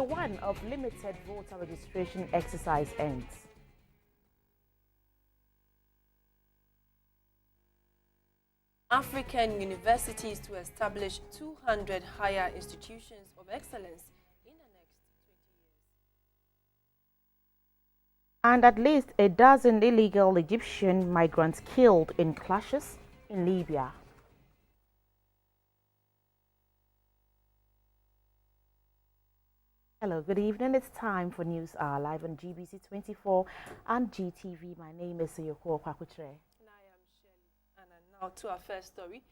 1 of limited voter registration exercise ends. African universities to establish 200 higher institutions of excellence in the next 20 years. And at least a dozen illegal Egyptian migrants killed in clashes in Libya. Hello, good evening. It's time for News Hour live on GBC24 and GTV. My name is Yoko Kwakutre. And I am Shirley. And now to our first story.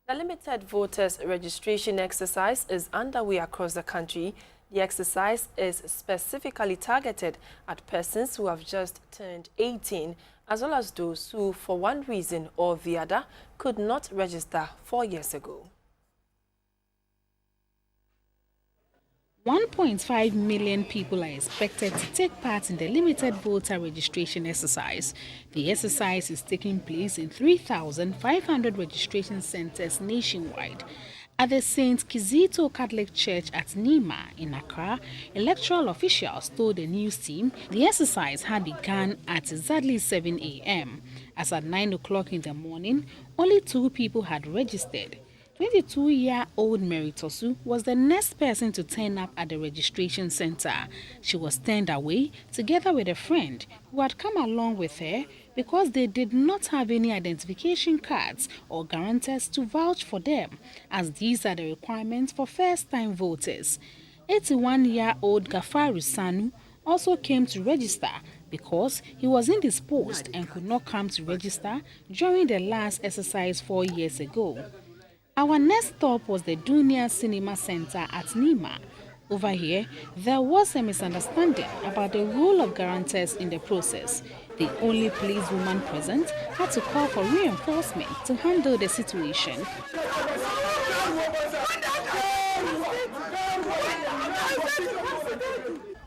The limited voters registration exercise is underway across the country. The exercise is specifically targeted at persons who have just turned 18, as well as those who, for one reason or the other, could not register 4 years ago. 1.5 million people are expected to take part in the limited voter registration exercise. The exercise is taking place in 3,500 registration centers nationwide. At the St. Kizito Catholic Church at Nima in Accra, electoral officials told the news team the exercise had begun at exactly 7 a.m. As at 9 o'clock in the morning, only 2 people had registered. 22-year-old Meritosu was the next person to turn up at the registration center. She was turned away together with a friend who had come along with her because they did not have any identification cards or guarantors to vouch for them, as these are the requirements for first-time voters. 81-year-old Gafaru Sanu also came to register because he was indisposed and could not come to register during the last exercise 4 years ago. Our next stop was the Dunia Cinema Center at Nima. Over here, there was a misunderstanding about the role of guarantors in the process. The only policewoman present had to call for reinforcement to handle the situation.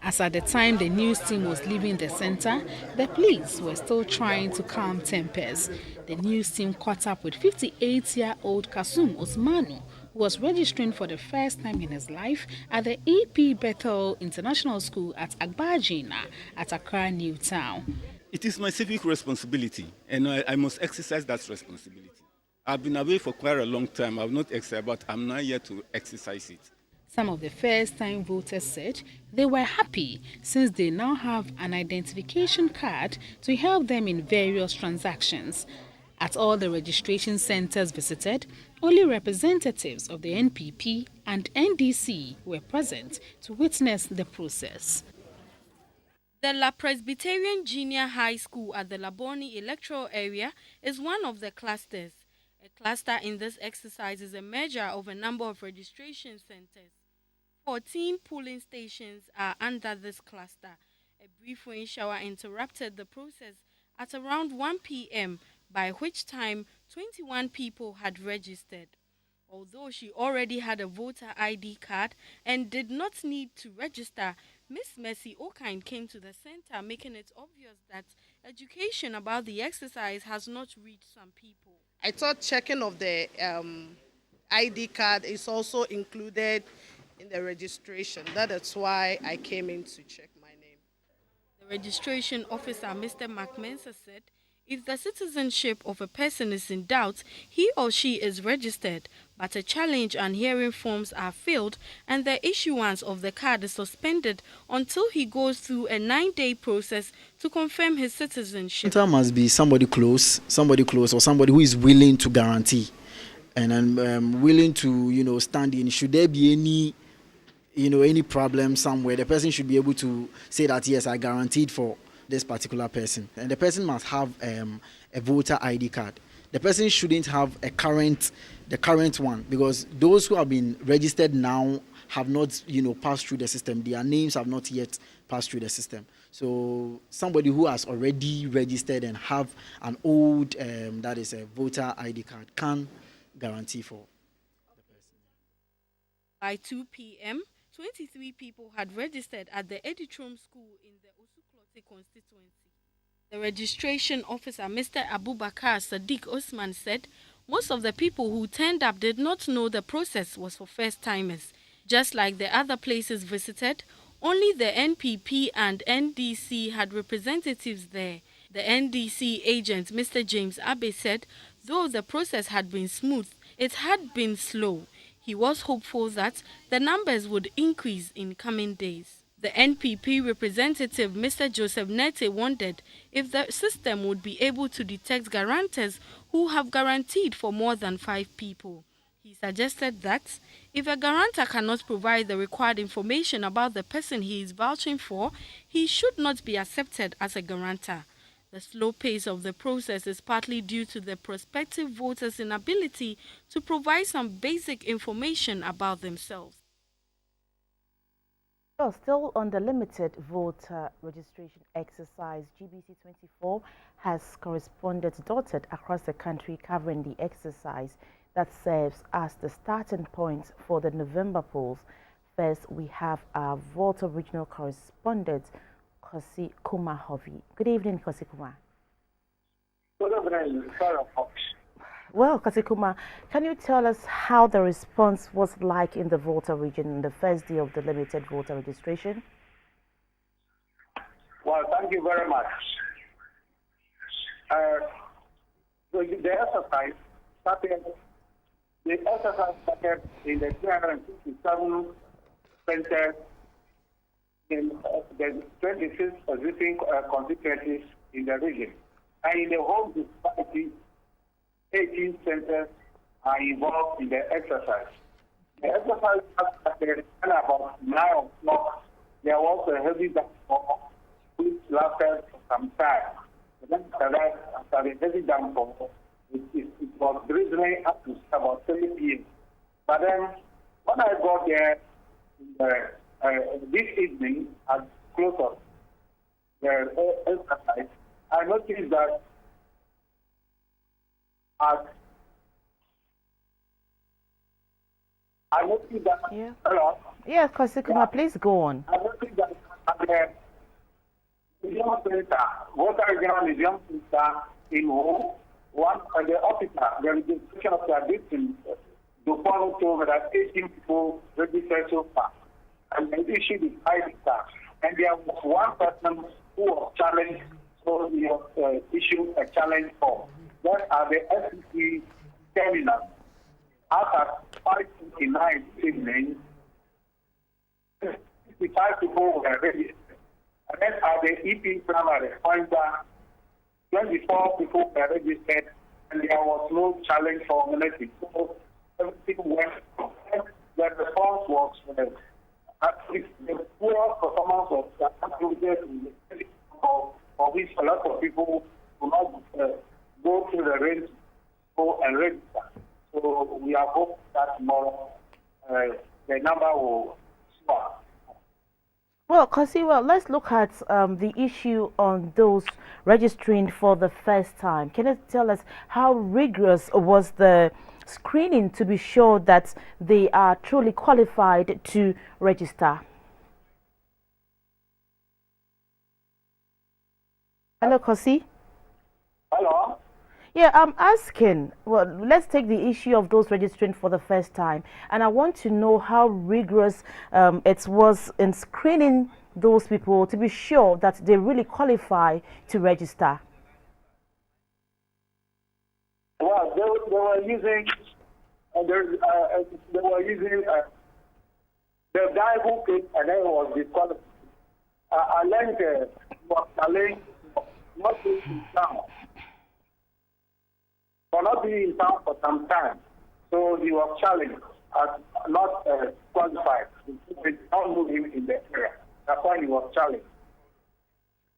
As at the time the news team was leaving the center, the police were still trying to calm tempers. The news team caught up with 58-year-old Kasum Osmanu, who was registering for the first time in his life at the EP Bethel International School at Agbajina at Accra New Town. It is my civic responsibility, and I must exercise that responsibility. I've been away for quite a long time. I've not exercised, but I'm not here to exercise it. Some of the first-time voters said they were happy since they now have an identification card to help them in various transactions. At all the registration centers visited, only representatives of the NPP and NDC were present to witness the process. The La Presbyterian Junior High School at the Laboni electoral area is one of the clusters. A cluster in this exercise is a measure of a number of registration centers. 14 polling stations are under this cluster. A brief rain shower interrupted the process at around 1 p.m., by which time 21 people had registered. Although she already had a voter ID card and did not need to register, Miss Mercy Okine came to the center, making it obvious that education about the exercise has not reached some people. I thought checking of the ID card is also included in the registration. That is why I came in to check my name. The registration officer, Mr. McMensa, said if the citizenship of a person is in doubt, he or she is registered, but a challenge and hearing forms are filled and the issuance of the card is suspended until he goes through a 9-day process to confirm his citizenship. There must be somebody close, or somebody who is willing to guarantee and willing to, stand in. Should there be any problem somewhere, the person should be able to say that, yes, I guaranteed for this particular person. And the person must have a voter ID card. The person shouldn't have the current one, because those who have been registered now have not, passed through the system. Their names have not yet passed through the system. So somebody who has already registered and have an old, that is a voter ID card, can guarantee for the person. By 2 p.m., 23 people had registered at the Editrom School in the Osuklote constituency. The registration officer, Mr. Abubakar Sadiq Osman, said most of the people who turned up did not know the process was for first-timers. Just like the other places visited, Only the NPP and NDC had representatives there. The NDC agent, Mr. James Abe, said though the process had been smooth, it had been slow. He was hopeful that the numbers would increase in coming days. The NPP representative, Mr. Joseph Nete, wondered if the system would be able to detect guarantors who have guaranteed for more than 5 people. He suggested that if a guarantor cannot provide the required information about the person he is vouching for, he should not be accepted as a guarantor. The slow pace of the process is partly due to the prospective voters' inability to provide some basic information about themselves. Well, still on the limited voter registration exercise, GBC24 has correspondents dotted across the country covering the exercise that serves as the starting point for the November polls. First, we have our Volta regional correspondent, Kosi Kumahovi. Good evening, Kosi Kuma. Good evening, Sarah Fox. Well, Kosi Kuma, can you tell us how the response was like in the Volta region on the first day of the limited voter registration? Well, thank you very much. The exercise started in the 357 centers in the 26 existing constituencies in the region. And in the whole municipality, 18 centers are involved in the exercise. The exercise started at about 9 o'clock. There was a heavy downpour which lasted for some time. And then after the heavy downpour, it was drizzling up to about 3 p.m. But then when I got there this evening at close of the exercise, I noticed that Yeah. Hello? Yeah, Kosi Kuma, please go on. I noticed that at the museum center, Water Regional Museum Center in Ho, one of the officer, the registration of the victims, the follow told that 18 people registered so far. And they issued the ID card. And there was one person who was challenged, so he was issued a challenge form. That are the SEC terminal. After 5:29 evening, 55 people were registered. And then at the EP primary pointer, 24 people were registered, and there was no challenge for nominating. So everything went. The response was at least the poor performance was attributed to the city, for which a lot of people do not go through the range go and register. So we are hoping that tomorrow the number will soar. Well, Kosi, let's look at the issue on those registering for the first time. Can you tell us how rigorous was the screening to be sure that they are truly qualified to register? Hello, Kosi? Hello? Yeah, I'm asking, well, let's take the issue of those registering for the first time. And I want to know how rigorous it was in screening those people to be sure that they really qualify to register. Well, they were using the guy who came and then was disqualified. I learned was challenged not being in town. For not being in town for some time. So he was challenged as not qualified. We did not move him in the area. That's why he was challenged.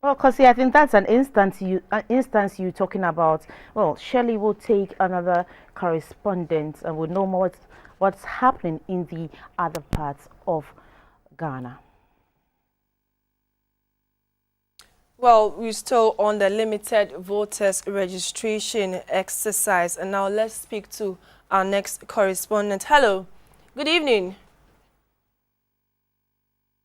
Well, Kosi, I think that's an instance you talking about. Well, Shirley will take another correspondent and we'll know more what's happening in the other parts of Ghana. Well, we're still on the limited voters registration exercise, and now let's speak to our next correspondent. Hello, good evening.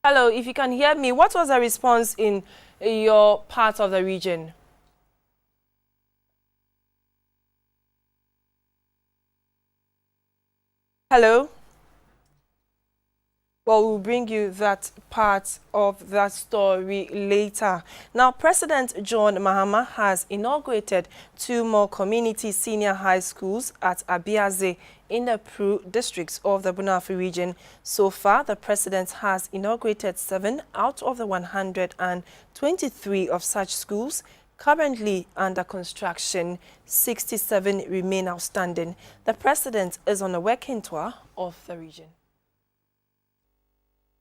Hello, if you can hear me, what was the response in your part of the region? Hello? Well, we'll bring you that part of that story later. Now, President John Mahama has inaugurated 2 more community senior high schools at Abiaze in the Pru districts of the Bunafu region. So far, the president has inaugurated 7 out of the 123 of such schools currently under construction. 67 remain outstanding. The president is on a working tour of the region.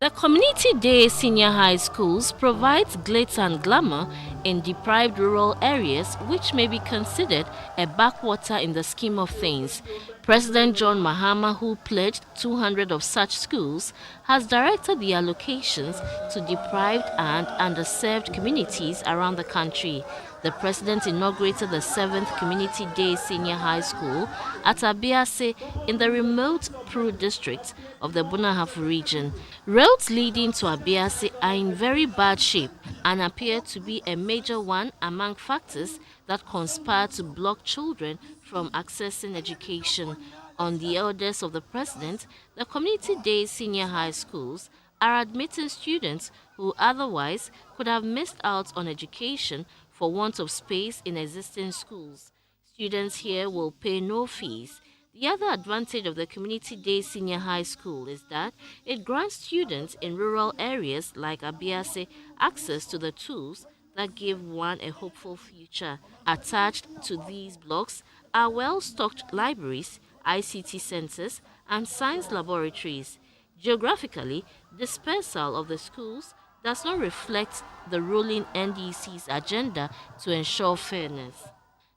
The Community Day Senior High Schools provides glitz and glamour in deprived rural areas which may be considered a backwater in the scheme of things. President John Mahama, who pledged 200 of such schools, has directed the allocations to deprived and underserved communities around the country. The president inaugurated the 7th Community Day Senior High School at Abiaze in the remote Pru district of the Bunahafu region. Roads leading to Abiaze are in very bad shape and appear to be a major one among factors that conspire to block children from accessing education. On the orders of the president, the Community Day Senior High Schools are admitting students who otherwise could have missed out on education for want of space in existing schools. Students here will pay no fees. The other advantage of the Community Day Senior High School is that it grants students in rural areas like Abiaze access to the tools that give one a hopeful future. Attached to these blocks are well-stocked libraries, ICT centers, and science laboratories. Geographically, dispersal of the schools does not reflect the ruling NDC's agenda to ensure fairness.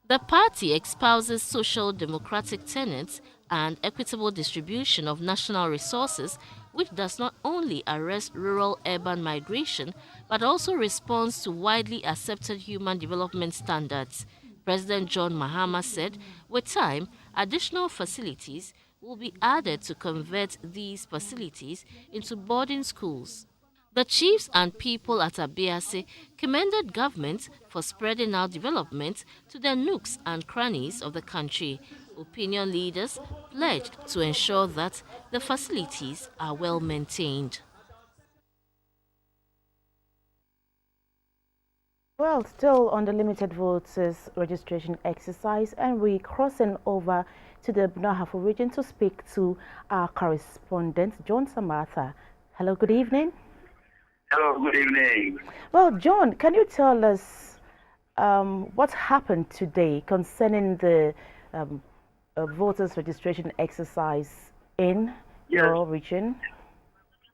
The party espouses social democratic tenets and equitable distribution of national resources, which does not only arrest rural-urban migration, but also responds to widely accepted human development standards. President John Mahama said, with time, additional facilities will be added to convert these facilities into boarding schools. The chiefs and people at Abiaze commended government for spreading out development to the nooks and crannies of the country. Opinion leaders pledged to ensure that the facilities are well maintained. Well, still on the limited voters registration exercise, and we're crossing over to the Bunahafu region to speak to our correspondent, John Samantha. Hello, good evening. Hello, good evening. Well, John, can you tell us what happened today concerning the voters registration exercise in your region?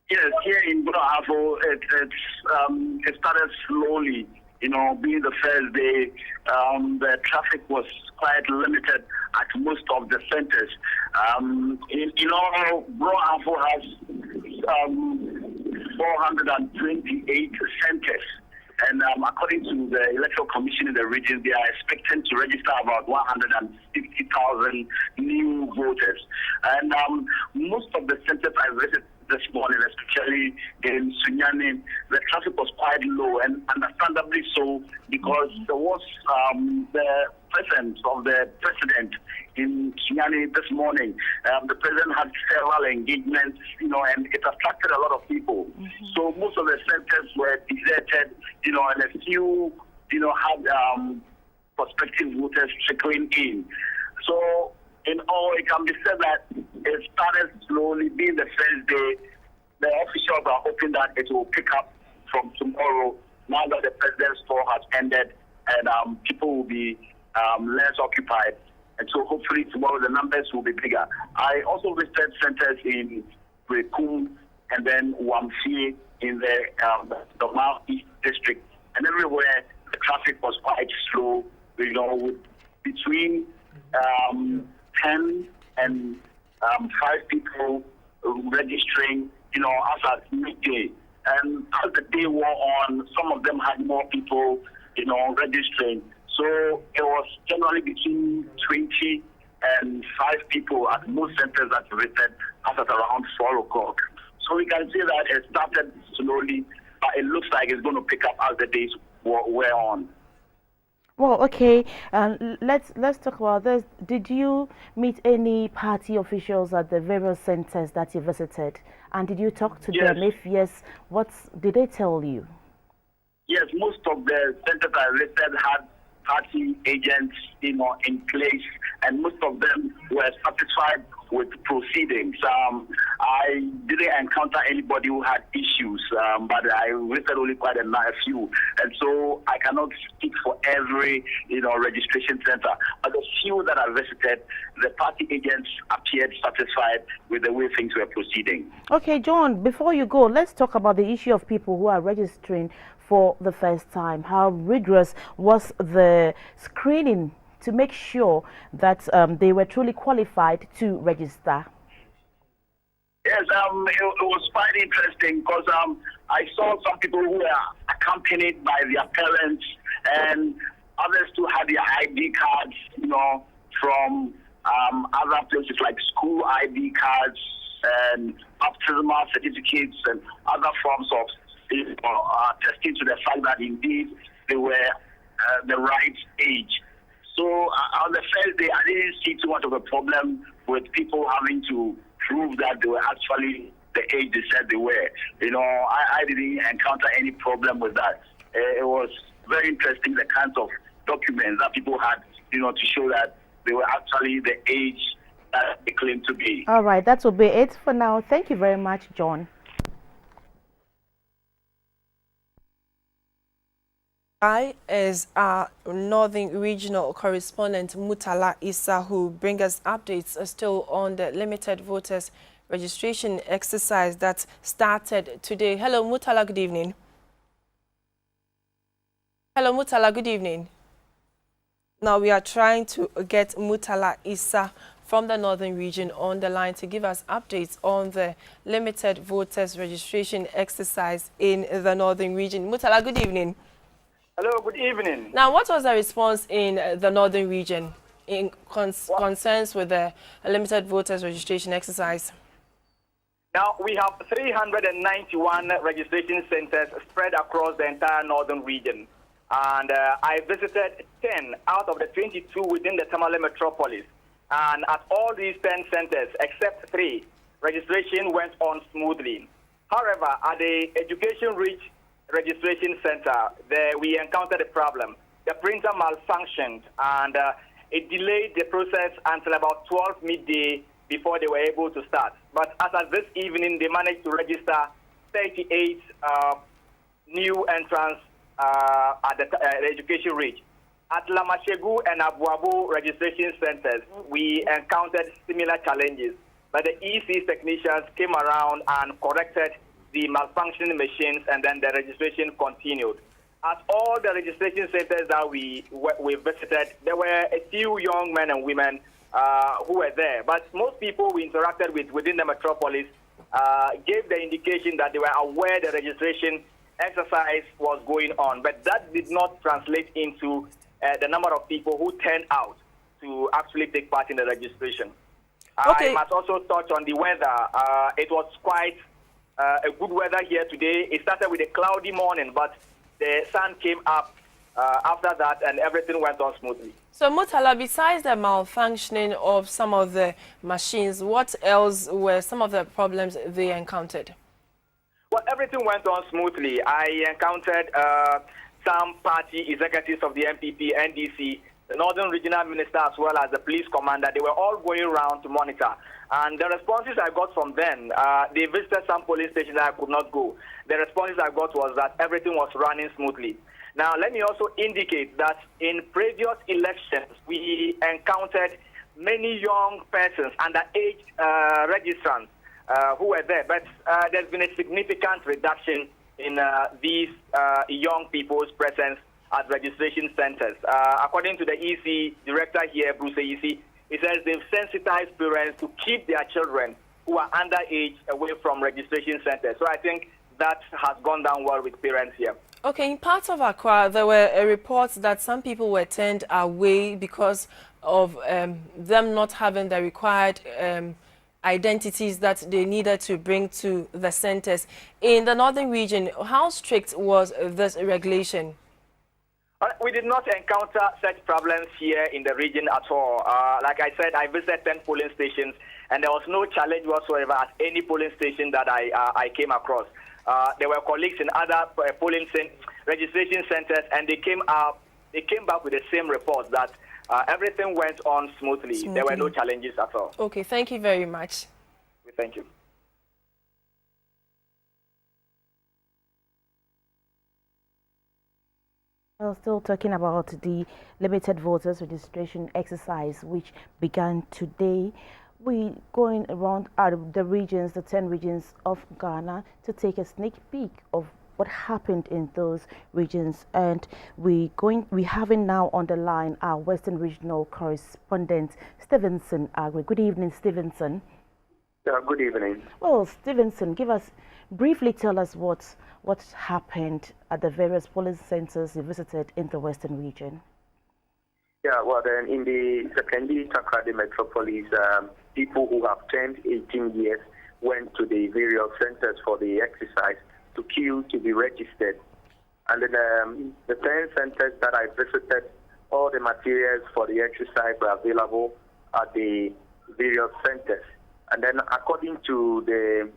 Yes, here in Bunahafu, it started slowly. You know, being the first day, the traffic was quite limited at most of the centers. Bunahafu has 428 centers. And according to the Electoral Commission in the region, they are expecting to register about 150,000 new voters. And most of the centers I visited this morning, especially in Sunyani, the traffic was quite low, and understandably so, because there was the presence of the president in Sunyani this morning. The president had several engagements, and it attracted a lot of people. So most of the centers were deserted, and a few, had prospective voters trickling in. So in all, it can be said that it started slowly, being the first day. The officials are hoping that it will pick up from tomorrow, now that the president's tour has ended, and people will be less occupied. And so hopefully tomorrow the numbers will be bigger. I also visited centers in Brekum and then Wamsi in the North East district. And everywhere the traffic was quite slow, with between 10 and 5 people registering, as at midday. And as the day wore on, some of them had more people, registering. So it was generally between 20 and 5 people at most centers that visited as at around 4 o'clock. So we can say that it started slowly, but it looks like it's going to pick up as the days wear on. Well, okay. Let's talk about this. Did you meet any party officials at the various centers that you visited, and did you talk to Yes. them? If yes, what did they tell you? Yes, most of the centers I listed had party agents, in place, and most of them were satisfied with proceedings. I didn't encounter anybody who had issues, but I visited only quite a few, and so I cannot speak for every, registration center. But the few that I visited, the party agents appeared satisfied with the way things were proceeding. Okay, John, before you go, let's talk about the issue of people who are registering for the first time. How rigorous was the screening to make sure that they were truly qualified to register? Yes, it was quite interesting because I saw some people who were accompanied by their parents, and others too had their ID cards, from other places like school ID cards and baptismal certificates and other forms of attesting to the fact that indeed they were the right age. So on the first day, I didn't see too much of a problem with people having to prove that they were actually the age they said they were. I didn't encounter any problem with that. It was very interesting, the kinds of documents that people had, to show that they were actually the age that they claimed to be. All right, that will be it for now. Thank you very much, John. I is our Northern Regional Correspondent Mutala Issa, who brings us updates still on the limited voters registration exercise that started today. Hello, Mutala, good evening. Hello, Mutala, good evening. Now we are trying to get Mutala Issa from the Northern Region on the line to give us updates on the limited voters registration exercise in the Northern Region. Mutala, good evening. Hello, good evening. Now, what was the response in the Northern Region in concerns with the limited voters registration exercise? Now, we have 391 registration centers spread across the entire Northern Region. And I visited 10 out of the 22 within the Tamale metropolis. And at all these 10 centers, except 3, registration went on smoothly. However, at the Education Reach Registration Center, we encountered a problem. The printer malfunctioned, and it delayed the process until about 12 midday before they were able to start. But as of this evening, they managed to register 38 new entrants at the Education Reach. At Lamashegu and Abuabu registration centers, we encountered similar challenges, but the EC technicians came around and corrected the malfunctioning machines, and then the registration continued. At all the registration centers that we visited, there were a few young men and women who were there, but most people we interacted with within the metropolis gave the indication that they were aware the registration exercise was going on, but that did not translate into the number of people who turned out to actually take part in the registration. Okay. I must also touch on the weather. It was quite a good weather here today. It started with a cloudy morning, but the sun came up after that, and everything went on smoothly. So, Mutala, besides the malfunctioning of some of the machines, what else were some of the problems they encountered? Well, everything went on smoothly. I encountered some party executives of the MPP, NDC, the Northern Regional Minister, as well as the police commander. They were all going around to monitor. And the responses I got from them, they visited some police stations that I could not go. The responses I got was that everything was running smoothly. Now, let me also indicate that in previous elections, we encountered many young persons, underage registrants who were there. But there's been a significant reduction in these young people's presence at registration centers. According to the EC director here, Bruce EC, he says they've sensitized parents to keep their children who are underage away from registration centers. So I think that has gone down well with parents here. Okay, in parts of Accra, there were reports that some people were turned away because of them not having the required identities that they needed to bring to the centers. In the Northern Region, how strict was this regulation? We did not encounter such problems here in the region at all. Like I said, I visited 10 polling stations, and there was no challenge whatsoever at any polling station that I came across. There were colleagues in other registration centers, and they came back with the same report that everything went on smoothly. There were no challenges at all. Okay, thank you very much. Thank you. Well, still talking about the limited voters registration exercise, which began today. We going around the regions, the 10 regions of Ghana, to take a sneak peek of what happened in those regions, and we having now on the line our Western Regional correspondent Stevenson Agri. Good evening, Stevenson. Good evening. Well, Stevenson, briefly tell us what happened at the various polling centers you visited in the Western region. Yeah, well, then in the secondary Takrady metropolis, people who have turned 18 years went to the various centers for the exercise to queue to be registered. And then the 10 centers that I visited, all the materials for the exercise were available at the various centers. And then according to the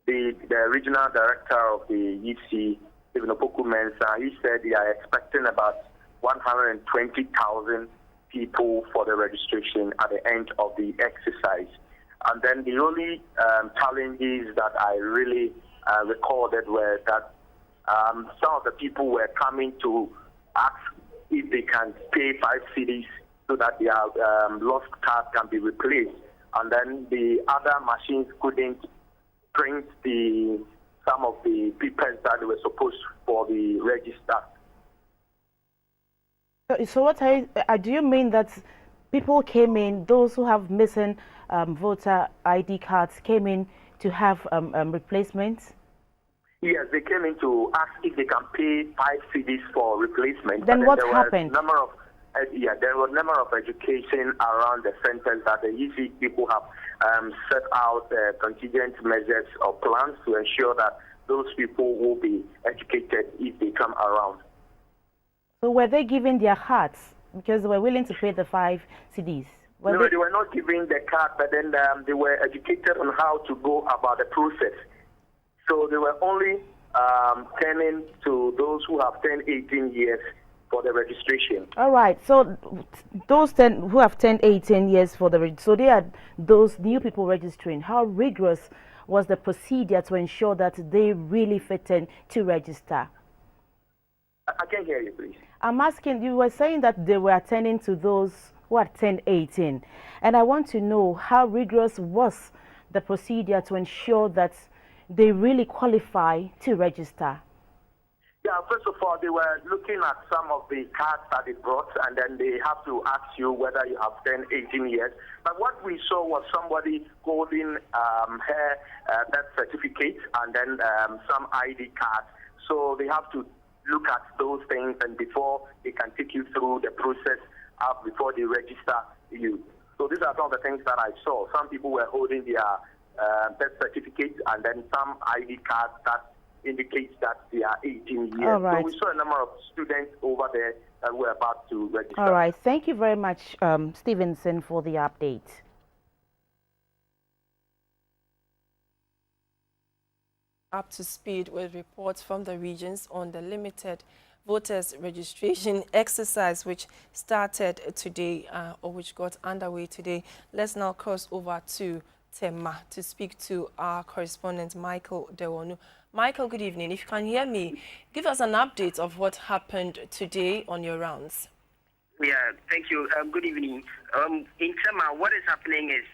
regional director of the EC, Stephen Opoku-Mensah, he said they are expecting about 120,000 people for the registration at the end of the exercise. And then the only challenges that I really recorded were that some of the people were coming to ask if they can pay 5 cedis so that their lost card can be replaced. And then the other machines couldn't print some of the papers that they were supposed for the register. So what do you mean that people came in, those who have missing voter ID cards came in to have replacements? Yes, they came in to ask if they can pay 5 cedis for replacement. Then what happened? There were a number of education around the centers that the EC people have set out contingent measures or plans to ensure that those people will be educated if they come around. So were they giving their cards because they were willing to pay the 5 cedis? No, they were not giving the card, but then they were educated on how to go about the process. So they were only turning to those who have turned 18 years for the registration. All right. So those 10 who have turned 18 years for the so they are those new people registering. How rigorous was the procedure to ensure that they really fit in to register? I can't hear you, please. I'm asking, you were saying that they were attending to those who had turned 18. And I want to know how rigorous was the procedure to ensure that they really qualify to register? Yeah, first of all, they were looking at some of the cards that they brought, and then they have to ask you whether you have turned 18 years. But what we saw was somebody holding her birth certificate and then some ID cards. So they have to look at those things, and before they can take you through the process before they register you. So these are some of the things that I saw. Some people were holding their birth certificates and then some ID cards that indicates that they are 18 years. All right. So we saw a number of students over there that were about to register. All right. Thank you very much, Stevenson, for the update. Up to speed with reports from the regions on the limited voters registration exercise which started today or which got underway today. Let's now cross over to Tema to speak to our correspondent Michael Dewonu. Michael, good evening. If you can hear me, give us an update of what happened today on your rounds. Yeah, thank you. Good evening. In Tema, what is happening is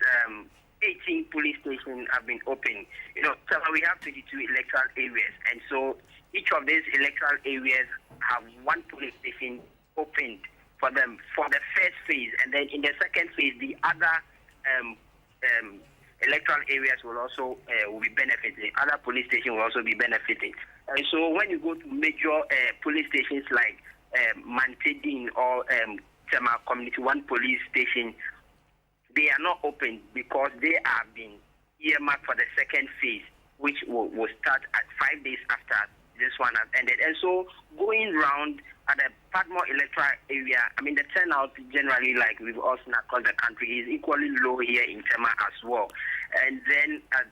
18 police stations have been opened. You know, Tema, we have 22 electoral areas, and so each of these electoral areas have one police station opened for them for the first phase, and then in the second phase, the other electoral areas will also will be benefiting. Other police stations will also be benefiting. And so when you go to major police stations like Mantedin or Tema Community 1 police station, they are not open because they are being earmarked for the second phase, which will start at 5 days after this one has ended. And so going round at the Padmore electoral area, I mean, the turnout generally, like we've all seen across the country, is equally low here in Tema as well. And then at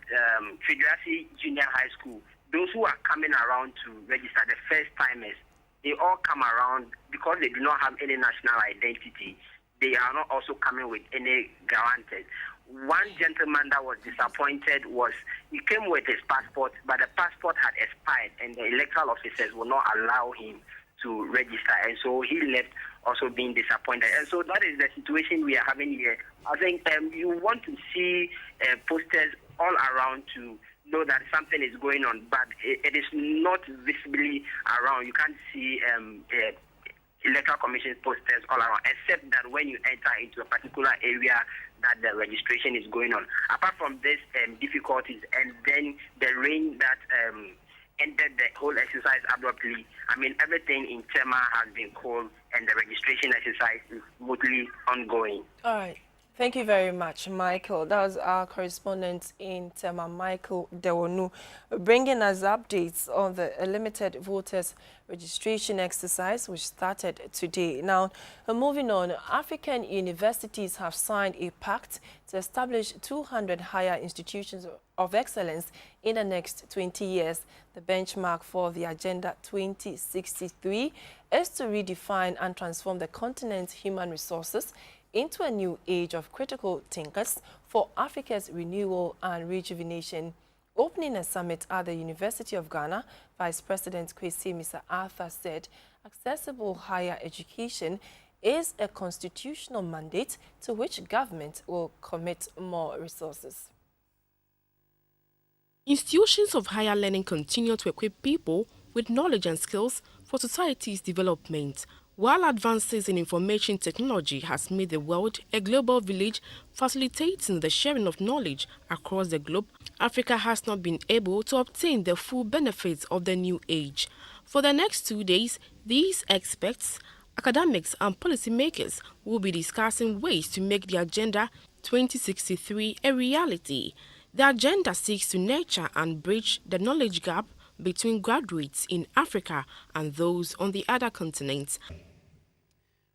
Federasi Junior High School, those who are coming around to register, the first timers, they all come around because they do not have any national identity. They are not also coming with any guarantors. One gentleman that was disappointed was he came with his passport, but the passport had expired and the electoral officers will not allow him to register. And so he left also being disappointed. And so that is the situation we are having here. I think you want to see posters all around to know that something is going on, but it is not visibly around. You can't see electoral commission posters all around, except that when you enter into a particular area that the registration is going on. Apart from this difficulties and then the rain that ended the whole exercise abruptly, I mean, everything in Tema has been cold and the registration exercise is smoothly ongoing. All right. Thank you very much, Michael. That was our correspondent in Tema, Michael Dewonu, bringing us updates on the limited voters registration exercise, which started today. Now, moving on, African universities have signed a pact to establish 200 higher institutions of excellence in the next 20 years. The benchmark for the Agenda 2063 is to redefine and transform the continent's human resources into a new age of critical thinkers for Africa's renewal and rejuvenation. Opening a summit at the University of Ghana, Vice President Kwesi Mr. Arthur said accessible higher education is a constitutional mandate to which government will commit more resources. Institutions of higher learning continue to equip people with knowledge and skills for society's development. While advances in information technology has made the world a global village facilitating the sharing of knowledge across the globe, Africa has not been able to obtain the full benefits of the new age. For the next 2 days, these experts, academics and policymakers will be discussing ways to make the Agenda 2063 a reality. The agenda seeks to nurture and bridge the knowledge gap between graduates in Africa and those on the other continents.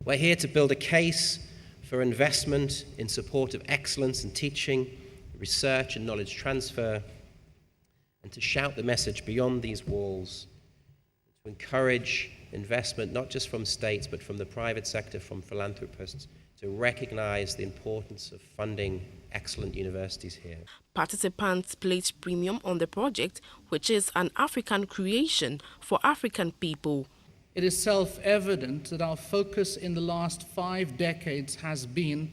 We're here to build a case for investment in support of excellence in teaching, research and knowledge transfer, and to shout the message beyond these walls, to encourage investment not just from states but from the private sector, from philanthropists, to recognize the importance of funding excellent universities here. Participants placed premium on the project, which is an African creation for African people. It is self-evident that our focus in the last 5 decades has been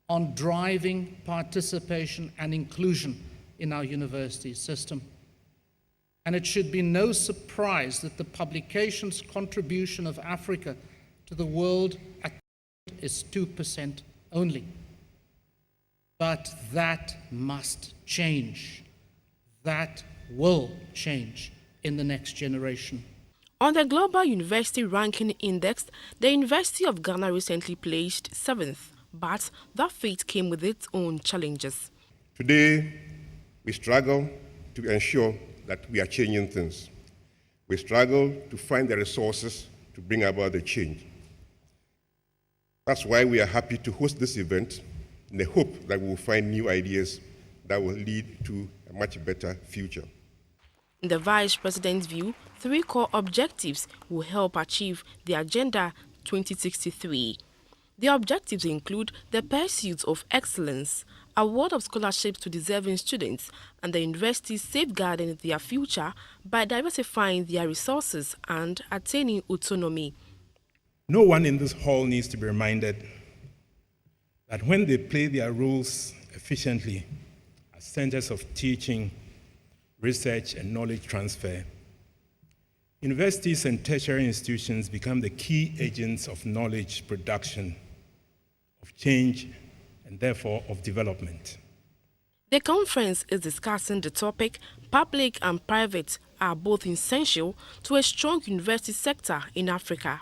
on driving participation and inclusion in our university system. And it should be no surprise that the publication's contribution of Africa to the world is 2% only. But that must change. That will change in the next generation. On the Global University Ranking Index, the University of Ghana recently placed 7th, but that fate came with its own challenges. Today, we struggle to ensure that we are changing things. We struggle to find the resources to bring about the change. That's why we are happy to host this event in the hope that we will find new ideas that will lead to a much better future. In the Vice President's view, 3 core objectives will help achieve the Agenda 2063. The objectives include the pursuit of excellence, award of scholarships to deserving students, and the universities safeguarding their future by diversifying their resources and attaining autonomy. No one in this hall needs to be reminded that when they play their roles efficiently as centers of teaching, research, and knowledge transfer, universities and tertiary institutions become the key agents of knowledge production, of change, and therefore of development. The conference is discussing the topic public and private are both essential to a strong university sector in Africa.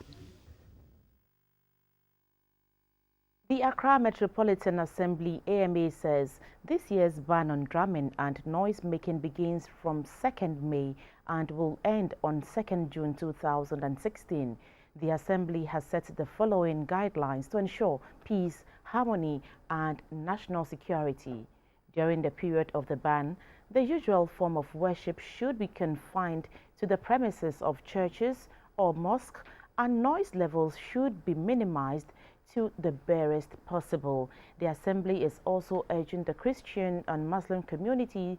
The Accra Metropolitan Assembly AMA says this year's ban on drumming and noise making begins from 2nd May and will end on 2nd June 2016. The Assembly has set the following guidelines to ensure peace, harmony and national security. During the period of the ban, the usual form of worship should be confined to the premises of churches or mosques, and noise levels should be minimized to the barest possible. The Assembly is also urging the Christian and Muslim communities,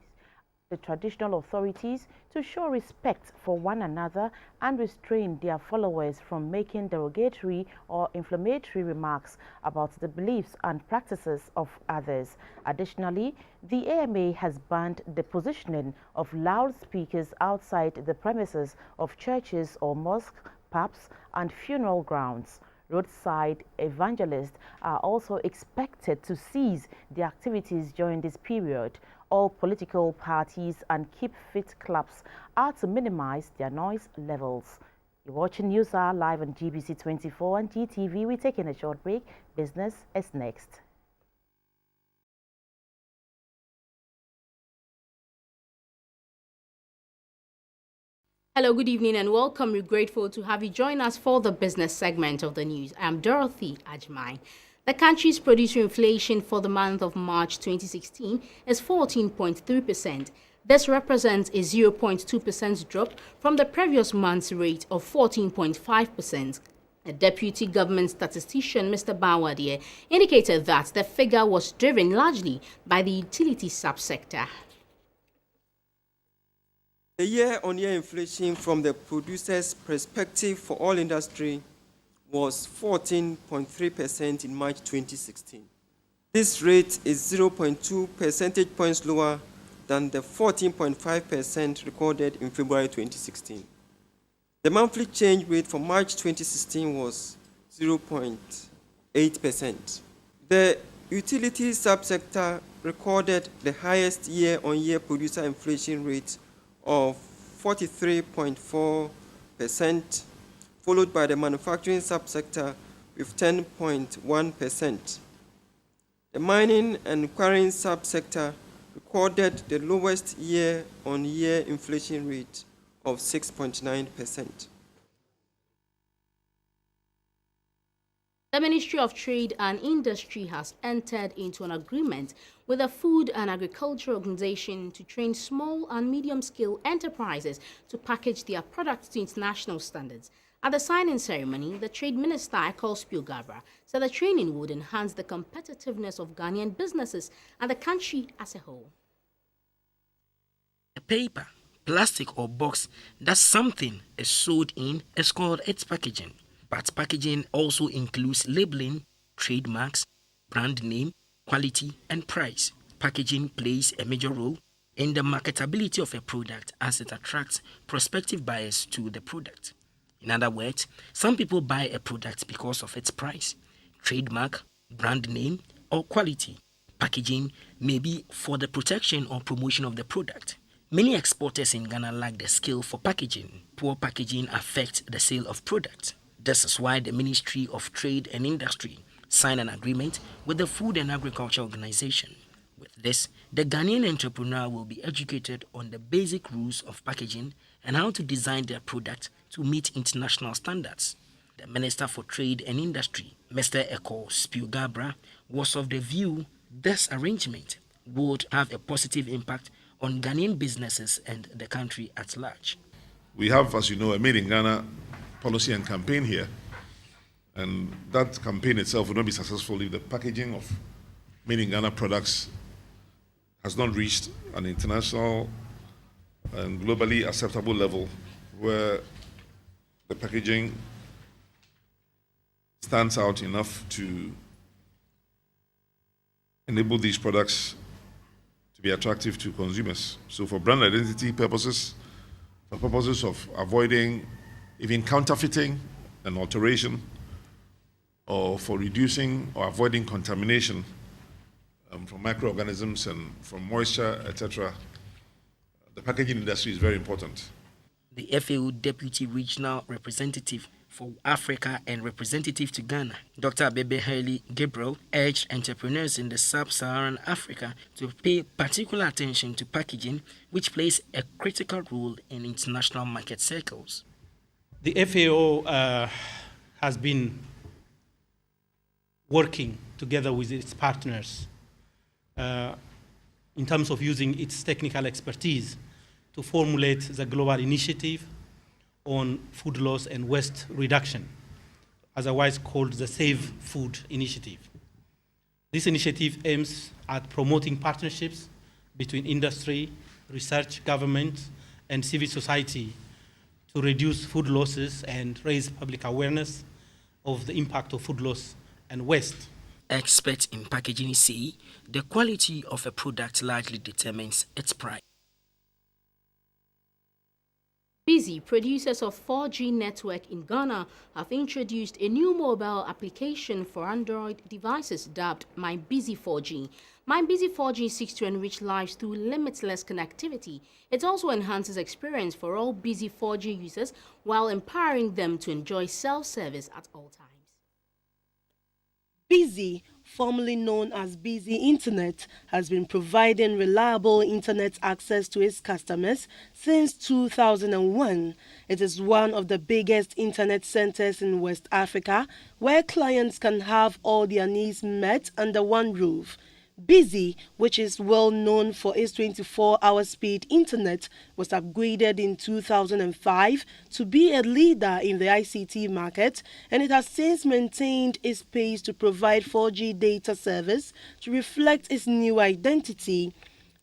the traditional authorities, to show respect for one another and restrain their followers from making derogatory or inflammatory remarks about the beliefs and practices of others. Additionally, the AMA has banned the positioning of loudspeakers outside the premises of churches or mosques, pubs, and funeral grounds. Roadside evangelists are also expected to cease their activities during this period. All political parties and Keep Fit clubs are to minimize their noise levels. You're watching News Hour live on GBC24 and GTV. We're taking a short break. Business is next. Hello, good evening and welcome. We're grateful to have you join us for the business segment of the news. I'm Dorothy Ajmai. The country's producer inflation for the month of March 2016 is 14.3%. This represents a 0.2% drop from the previous month's rate of 14.5%. A deputy government statistician, Mr. Bawadie, indicated that the figure was driven largely by the utility subsector. The year-on-year inflation from the producer's perspective for all industry was 14.3% in March 2016. This rate is 0.2 percentage points lower than the 14.5% recorded in February 2016. The monthly change rate for March 2016 was 0.8%. The utility subsector recorded the highest year-on-year producer inflation rate of 43.4%, followed by the manufacturing subsector with 10.1%. The mining and quarrying subsector recorded the lowest year-on-year inflation rate of 6.9%. The Ministry of Trade and Industry has entered into an agreement with the Food and Agriculture Organization to train small and medium-scale enterprises to package their products to international standards. At the signing ceremony, the Trade Minister, Ekol Spiogabra, said the training would enhance the competitiveness of Ghanaian businesses and the country as a whole. A paper, plastic or box that something is sold in is called its packaging. But packaging also includes labeling, trademarks, brand name, quality, and price. Packaging plays a major role in the marketability of a product as it attracts prospective buyers to the product. In other words, some people buy a product because of its price, trademark, brand name, or quality. Packaging may be for the protection or promotion of the product. Many exporters in Ghana lack the skill for packaging. Poor packaging affects the sale of products. This is why the Ministry of Trade and Industry signed an agreement with the Food and Agriculture Organization. With this, the Ghanaian entrepreneur will be educated on the basic rules of packaging and how to design their product to meet international standards. The Minister for Trade and Industry, Mr. Ekol Spiogabra, was of the view this arrangement would have a positive impact on Ghanaian businesses and the country at large. We have, as you know, a Made in Ghana policy and campaign here, and that campaign itself will not be successful if the packaging of Made in Ghana products has not reached an international and globally acceptable level where the packaging stands out enough to enable these products to be attractive to consumers. So for brand identity purposes, for purposes of avoiding even counterfeiting and alteration, or for reducing or avoiding contamination from microorganisms and from moisture, etc., the packaging industry is very important. The FAO Deputy Regional Representative, for Africa and representative to Ghana, Dr. Abebe Haile Gabriel, urged entrepreneurs in the sub-Saharan Africa to pay particular attention to packaging, which plays a critical role in international market circles. The FAO has been working together with its partners in terms of using its technical expertise to formulate the global initiative on food loss and waste reduction, otherwise called the Save Food Initiative. This initiative aims at promoting partnerships between industry, research, government, and civil society to reduce food losses and raise public awareness of the impact of food loss and waste. Experts in packaging say the quality of a product largely determines its price. Busy producers of 4G network in Ghana have introduced a new mobile application for Android devices dubbed My Busy 4G. My Busy 4G seeks to enrich lives through limitless connectivity. It also enhances experience for all Busy 4G users while empowering them to enjoy self-service at all times. Busy, formerly known as Busy Internet, has been providing reliable internet access to its customers since 2001. It is one of the biggest internet centers in West Africa, where clients can have all their needs met under one roof. Busy, which is well known for its 24-hour speed internet, was upgraded in 2005 to be a leader in the ICT market, and it has since maintained its pace to provide 4G data service to reflect its new identity.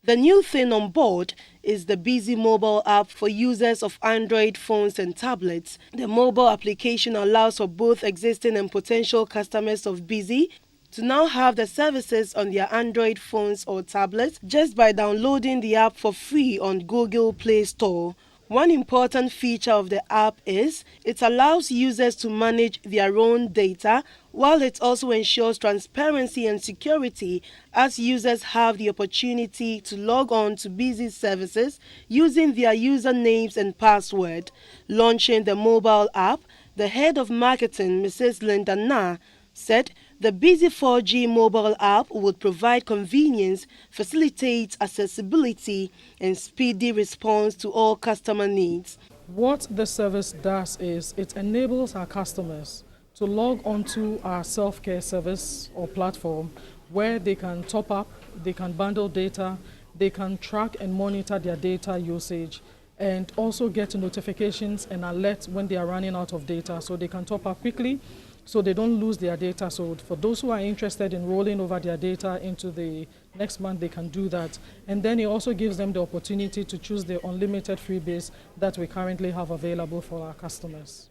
The new thing on board is the Busy mobile app for users of Android phones and tablets. The mobile application allows for both existing and potential customers of Busy to now have the services on their Android phones or tablets just by downloading the app for free on Google Play Store. One important feature of the app is it allows users to manage their own data, while it also ensures transparency and security, as users have the opportunity to log on to Busy services using their usernames and password. Launching the mobile app, the head of marketing, Mrs. Linda Na, said the Busy 4G mobile app would provide convenience, facilitate accessibility, and speedy response to all customer needs. What the service does is it enables our customers to log onto our self-care service or platform where they can top up, they can bundle data, they can track and monitor their data usage, and also get notifications and alerts when they are running out of data, so they can top up quickly so they don't lose their data. So for those who are interested in rolling over their data into the next month, they can do that. And then it also gives them the opportunity to choose the unlimited freebies that we currently have available for our customers.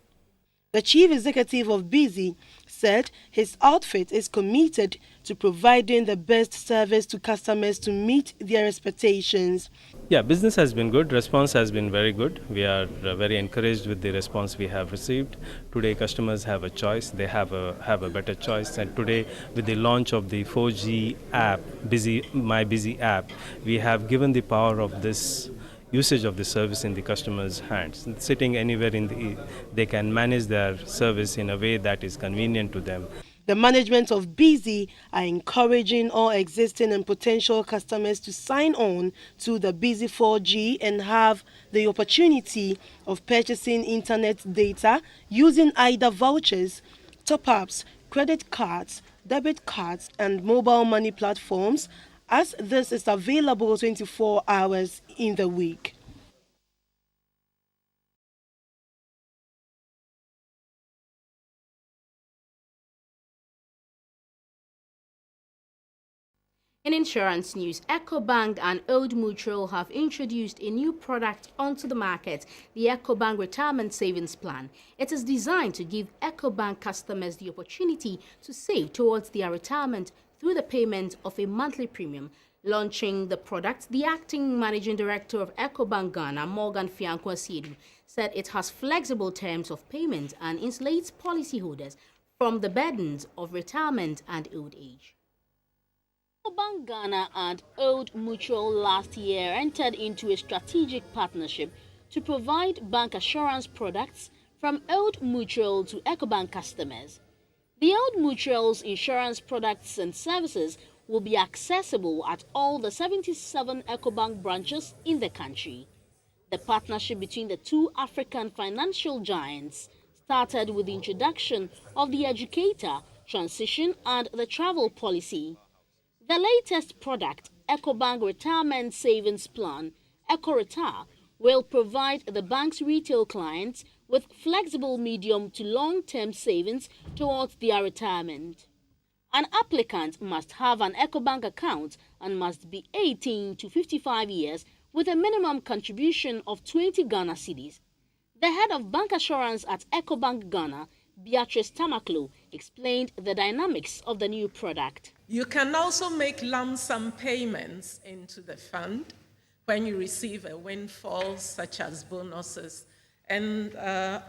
The chief executive of Busy said his outfit is committed to providing the best service to customers to meet their expectations. Yeah, business has been good. Response has been very good. We are very encouraged with the response we have received. Today, customers have a choice. They have a better choice. And today, with the launch of the 4G app, My Busy app, we have given the power of this usage of the service in the customer's hands. Sitting anywhere they can manage their service in a way that is convenient to them. The management of Busy are encouraging all existing and potential customers to sign on to the Busy 4G and have the opportunity of purchasing internet data using either vouchers, top-ups, credit cards, debit cards, and mobile money platforms, as this is available 24 hours in the week. In insurance news, EcoBank and Old Mutual have introduced a new product onto the market, the EcoBank Retirement Savings Plan. It is designed to give EcoBank customers the opportunity to save towards their retirement through the payment of a monthly premium. Launching the product, the acting managing director of EcoBank Ghana, Morgan Fiankwasiedu, said it has flexible terms of payment and insulates policyholders from the burdens of retirement and old age. EcoBank Ghana and Old Mutual last year entered into a strategic partnership to provide bank assurance products, from Old Mutual to EcoBank customers. The Old Mutual's insurance products and services will be accessible at all the 77 EcoBank branches in the country. The partnership between the two African financial giants started with the introduction of the Educator, Transition and the Travel Policy. The latest product, EcoBank Retirement Savings Plan, EcoRetire, will provide the bank's retail clients with flexible medium to long-term savings towards their retirement. An applicant must have an EcoBank account and must be 18 to 55 years with a minimum contribution of 20 Ghana cedis. The head of bank assurance at EcoBank Ghana, Beatrice Tamaklo, explained the dynamics of the new product. You can also make lump sum payments into the fund when you receive a windfall, such as bonuses, and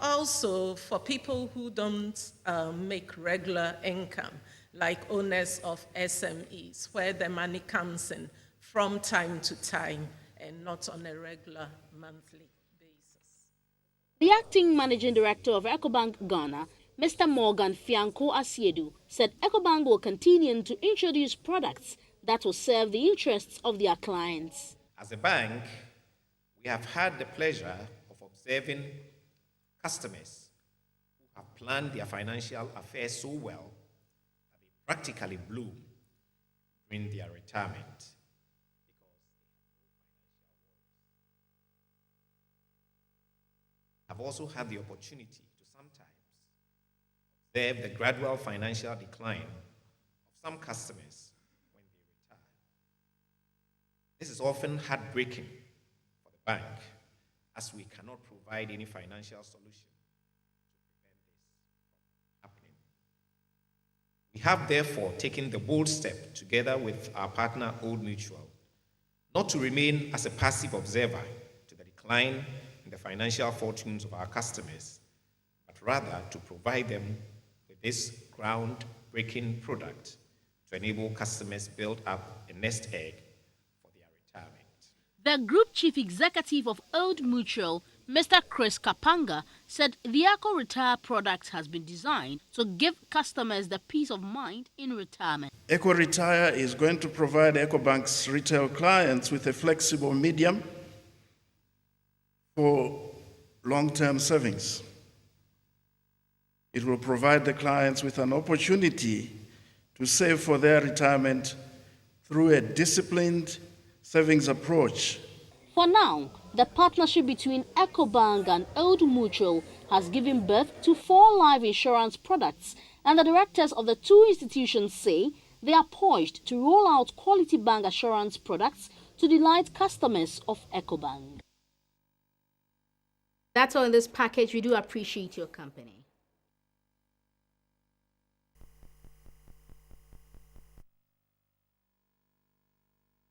also for people who don't make regular income, like owners of SMEs, where the money comes in from time to time and not on a regular monthly basis. The acting managing director of EcoBank Ghana, Mr. Morgan Fianco Asiedu, said EcoBank will continue to introduce products that will serve the interests of their clients. As a bank, we have had the pleasure of observing customers who have planned their financial affairs so well that they practically bloom during their retirement. I've also had the opportunity to sometimes observe the gradual financial decline of some customers when they retire. This is often heartbreaking for the bank, as we cannot provide any financial solution to prevent this from happening. We have therefore taken the bold step, together with our partner Old Mutual, not to remain as a passive observer to the decline in the financial fortunes of our customers, but rather to provide them with this groundbreaking product to enable customers build up a nest egg for their retirement. The Group Chief Executive of Old Mutual, Mr. Chris Kapanga, said the EcoRetire product has been designed to give customers the peace of mind in retirement. EcoRetire is going to provide EcoBank's retail clients with a flexible medium for long-term savings. It will provide the clients with an opportunity to save for their retirement through a disciplined savings approach. For now, the partnership between EcoBank and Old Mutual has given birth to 4 life insurance products, and the directors of the two institutions say they are poised to roll out quality bank assurance products to delight customers of EcoBank. That's all in this package. We do appreciate your company.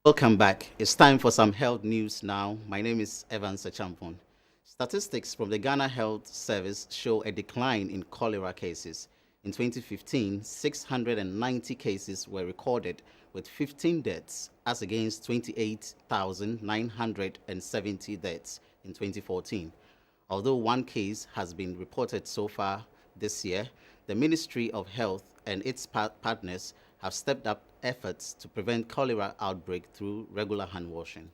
Welcome back. It's time for some health news now. My name is Evan Sechampon. Statistics from the Ghana Health Service show a decline in cholera cases. In 2015, 690 cases were recorded with 15 deaths as against 28,970 deaths in 2014. Although 1 case has been reported so far this year, the Ministry of Health and its partners have stepped up efforts to prevent cholera outbreak through regular hand washing.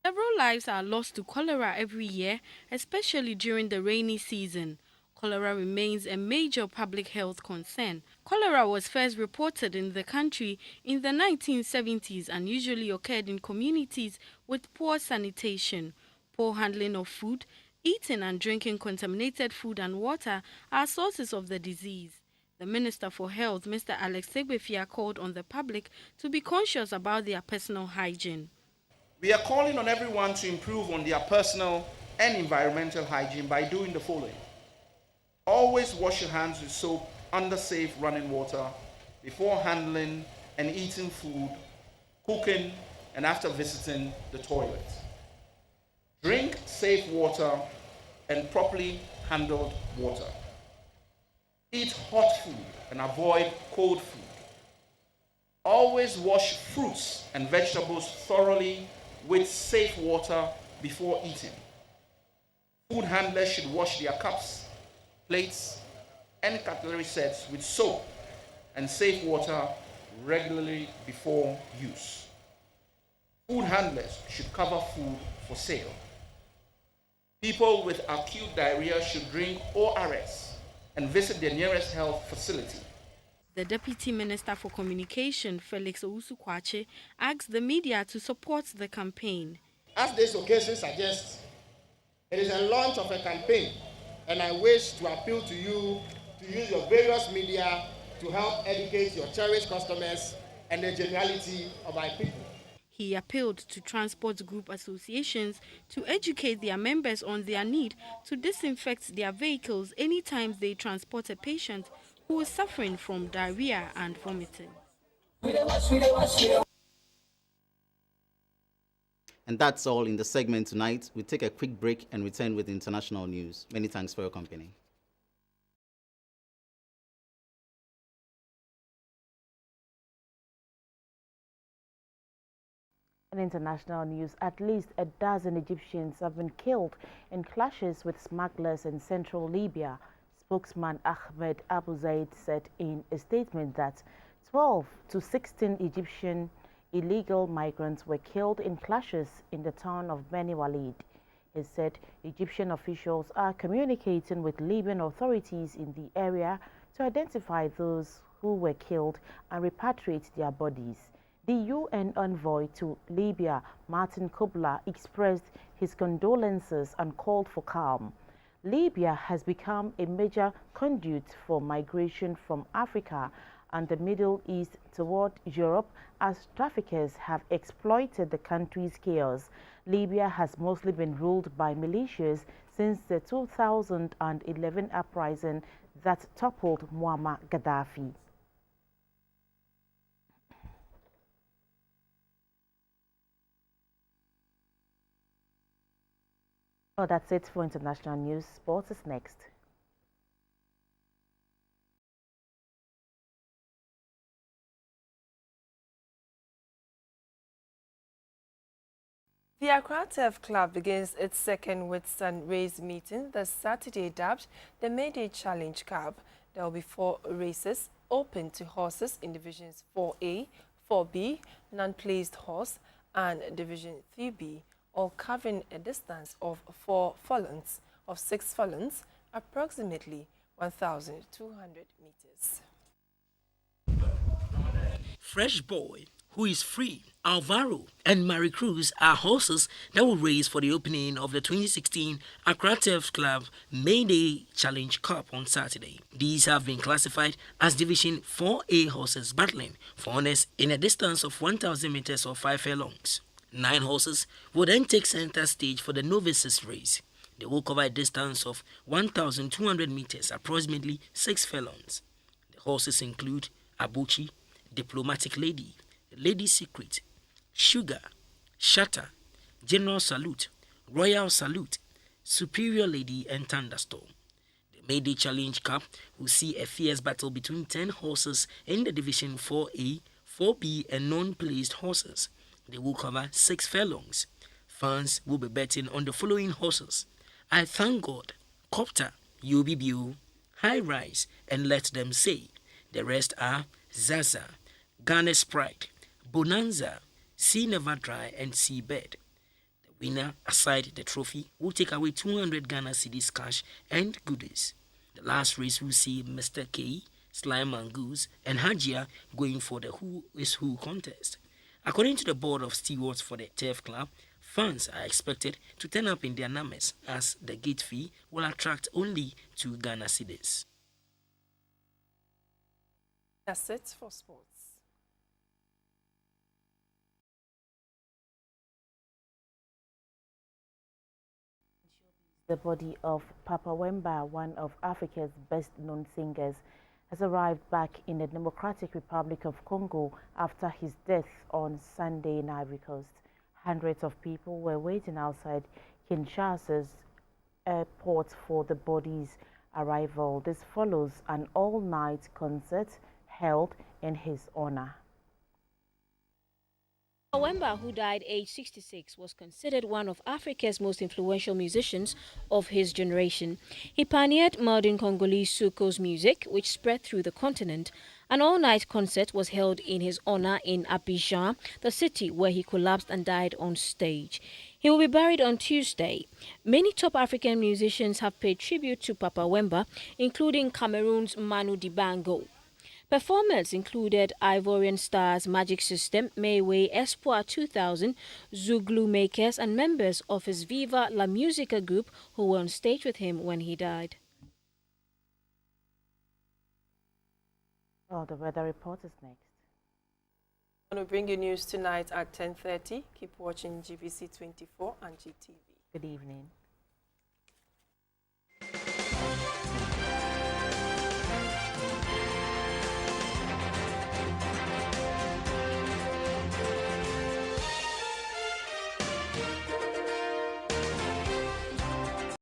Several lives are lost to cholera every year, especially during the rainy season. Cholera remains a major public health concern. Cholera was first reported in the country in the 1970s and usually occurred in communities with poor sanitation. Poor handling of food, eating and drinking contaminated food and water are sources of the disease. The Minister for Health, Mr. Alex Segbefia, called on the public to be conscious about their personal hygiene. We are calling on everyone to improve on their personal and environmental hygiene by doing the following. Always wash your hands with soap under safe running water before handling and eating food, cooking, and after visiting the toilet. Drink safe water and properly handled water. Eat hot food and avoid cold food. Always wash fruits and vegetables thoroughly with safe water before eating. Food handlers should wash their cups, plates, and cutlery sets with soap and safe water regularly before use. Food handlers should cover food for sale. People with acute diarrhea should drink ORS and visit their nearest health facility. The Deputy Minister for Communication, Felix Owusu-Kwache, asked the media to support the campaign. As this occasion suggests, it is a launch of a campaign, and I wish to appeal to you to use your various media to help educate your cherished customers and the generality of our people. He appealed to transport group associations to educate their members on their need to disinfect their vehicles anytime they transport a patient who is suffering from diarrhea and vomiting. And that's all in the segment tonight. We'll take a quick break and return with international news. Many thanks for your company. In international news, at least a dozen Egyptians have been killed in clashes with smugglers in central Libya. Spokesman Ahmed Abu Zaid said in a statement that 12 to 16 Egyptian illegal migrants were killed in clashes in the town of Beni Walid. He said Egyptian officials are communicating with Libyan authorities in the area to identify those who were killed and repatriate their bodies. The UN envoy to Libya, Martin Kobler, expressed his condolences and called for calm. Libya has become a major conduit for migration from Africa and the Middle East toward Europe as traffickers have exploited the country's chaos. Libya has mostly been ruled by militias since the 2011 uprising that toppled Muammar Gaddafi. Well, that's it for international news. Sports is next. The Accra Turf Club begins its second Withstand race meeting this Saturday, dubbed the Mayday Challenge Cup. There will be 4 races open to horses in Divisions 4A, 4B, non-placed horse, and Division 3B, all covering a distance of 4 furlongs, of 6 furlongs, approximately 1,200 meters. Fresh Boy, Who is Free, Alvaro, and Marie Cruz are horses that will race for the opening of the 2016 Accra Turf Club Mayday Challenge Cup on Saturday. These have been classified as Division 4A horses battling for honors in a distance of 1,000 meters or 5 furlongs. 9 horses will then take center stage for the novices race. They will cover a distance of 1,200 meters, approximately 6 furlongs. The horses include Abuchi, Diplomatic Lady, Lady Secret, Sugar, Shatter, General Salute, Royal Salute, Superior Lady, and Thunderstorm. The Mayday Challenge Cup will see a fierce battle between 10 horses in the Division 4A, 4B, and non-placed horses. They will cover 6 furlongs. Fans will be betting on the following horses: I Thank God, Copter, UBBO, High Rise, and Let Them Say. The rest are Zaza, Ghana's Pride, Bonanza, Sea Never Dry, and Seabed. The winner, aside the trophy, will take away 200 Ghana cedis cash and goodies. The last race will see Mr. K, Sly Mangoose, and Hajia going for the Who is Who contest. According to the board of stewards for the Turf Club, fans are expected to turn up in their numbers as the gate fee will attract only 2 Ghana cedis. That's it for sports. The body of Papa Wemba, one of Africa's best-known singers, has arrived back in the Democratic Republic of Congo after his death on Sunday in Ivory Coast. Hundreds of people were waiting outside Kinshasa's airport for the body's arrival. This follows an all-night concert held in his honor. Wemba, who died aged 66, was considered one of Africa's most influential musicians of his generation. He pioneered modern Congolese soukous music, which spread through the continent. An all-night concert was held in his honor in Abidjan, the city where he collapsed and died on stage. He will be buried on Tuesday. Many top African musicians have paid tribute to Papa Wemba, including Cameroon's Manu Dibango. Performers included Ivorian stars Magic System, Mayway, Espoir 2000, Zouglou Makers, and members of his Viva La Musica group who were on stage with him when he died. Well, the weather report is next. I'm going to bring you news tonight at 10:30. Keep watching GBC24 and GTV. Good evening.